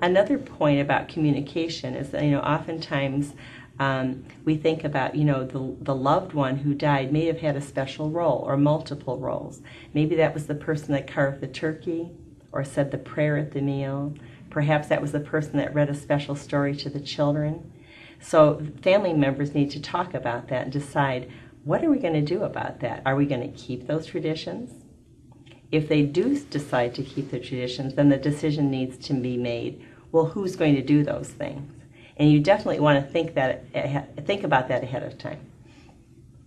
Another point about communication is that, oftentimes we think about, the loved one who died may have had a special role or multiple roles. Maybe that was the person that carved the turkey or said the prayer at the meal. Perhaps that was the person that read a special story to the children. So family members need to talk about that and decide, what are we going to do about that? Are we going to keep those traditions? If they do decide to keep the traditions, then the decision needs to be made, well, who's going to do those things? And you definitely want to think about that ahead of time.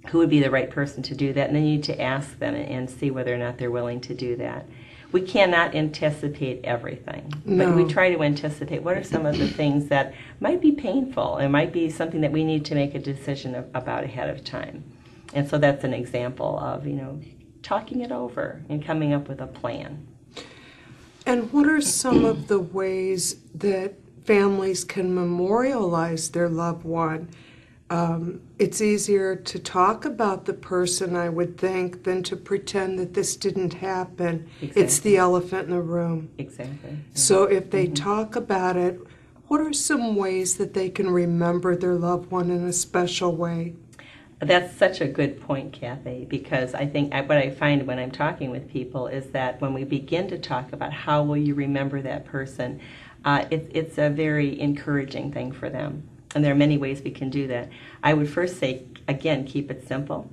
Who would be the right person to do that? And then you need to ask them and see whether or not they're willing to do that. We cannot anticipate everything, but we try to anticipate what are some of the things that might be painful and might be something that we need to make a decision about ahead of time. And so that's an example of, talking it over and coming up with a plan. And what are some of the ways that families can memorialize their loved one? It's easier to talk about the person, I would think, than to pretend that this didn't happen. Exactly. It's the elephant in the room. Exactly. So if they talk about it, what are some ways that they can remember their loved one in a special way? That's such a good point, Kathy, because I think what I find when I'm talking with people is that when we begin to talk about how will you remember that person, it's a very encouraging thing for them. And there are many ways we can do that. I would first say, again, keep it simple.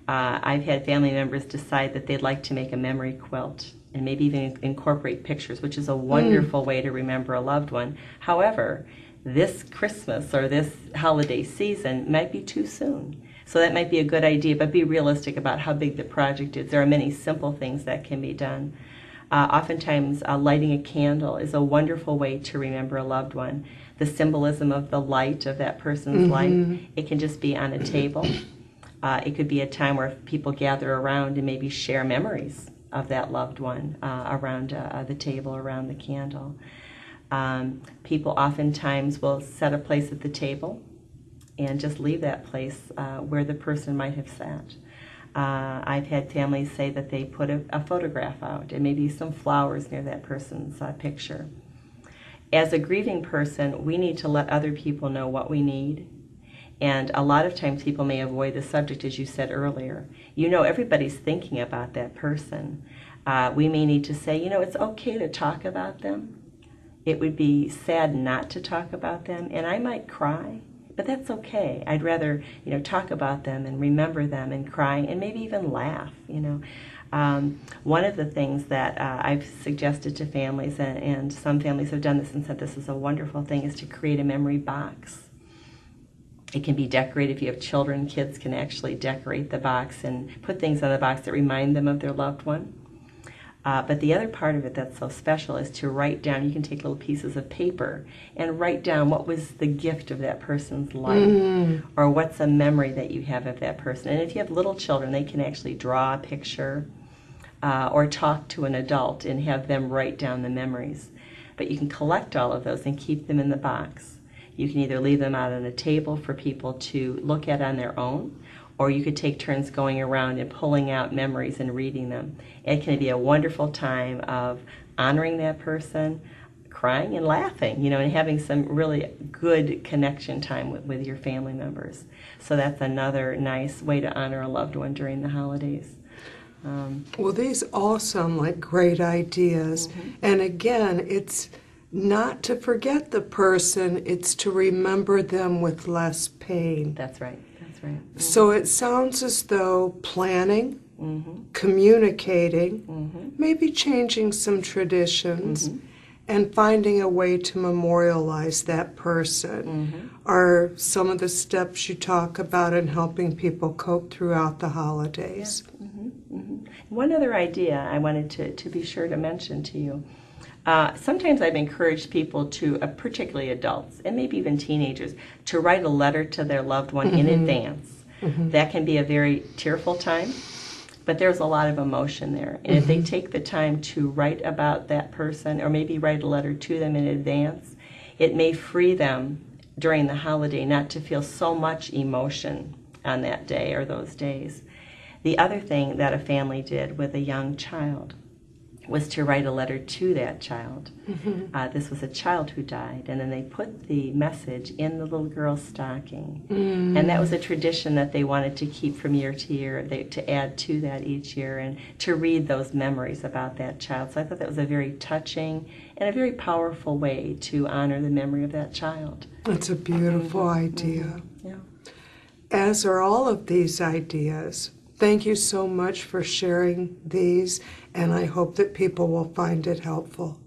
I've had family members decide that they'd like to make a memory quilt and maybe even incorporate pictures, which is a wonderful way to remember a loved one. However, this Christmas or this holiday season might be too soon. So that might be a good idea, but be realistic about how big the project is. There are many simple things that can be done. Oftentimes, lighting a candle is a wonderful way to remember a loved one. The symbolism of the light of that person's life, it can just be on a table. It could be a time where people gather around and maybe share memories of that loved one around the table, around the candle. People oftentimes will set a place at the table and just leave that place where the person might have sat. I've had families say that they put a photograph out and maybe some flowers near that person's picture. As a grieving person, we need to let other people know what we need. And a lot of times people may avoid the subject, as you said earlier. Everybody's thinking about that person. We may need to say, it's okay to talk about them. It would be sad not to talk about them, and I might cry. But that's okay. I'd rather, talk about them and remember them and cry and maybe even laugh, One of the things that I've suggested to families, and some families have done this and said this is a wonderful thing, is to create a memory box. It can be decorated. If you have children, kids can actually decorate the box and put things on the box that remind them of their loved one. But the other part of it that's so special is to write down. You can take little pieces of paper and write down what was the gift of that person's life, or what's a memory that you have of that person. And if you have little children, they can actually draw a picture or talk to an adult and have them write down the memories. But you can collect all of those and keep them in the box. You can either leave them out on a table for people to look at on their own, or you could take turns going around and pulling out memories and reading them. It can be a wonderful time of honoring that person, crying and laughing, and having some really good connection time with your family members. So that's another nice way to honor a loved one during the holidays. Well, these all sound like great ideas. And again, it's not to forget the person, it's to remember them with less pain. That's right. Right. So it sounds as though planning, communicating, maybe changing some traditions, and finding a way to memorialize that person are some of the steps you talk about in helping people cope throughout the holidays. One other idea I wanted to be sure to mention to you. Sometimes I've encouraged people to, particularly adults, and maybe even teenagers, to write a letter to their loved one in advance. That can be a very tearful time, but there's a lot of emotion there. And if they take the time to write about that person, or maybe write a letter to them in advance, it may free them during the holiday not to feel so much emotion on that day or those days. The other thing that a family did with a young child was to write a letter to that child. This was a child who died, and then they put the message in the little girl's stocking. And that was a tradition that they wanted to keep from year to year, to add to that each year, and to read those memories about that child. So I thought that was a very touching and a very powerful way to honor the memory of that child. That's a beautiful idea. Yeah. As are all of these ideas. Thank you so much for sharing these, and I hope that people will find it helpful.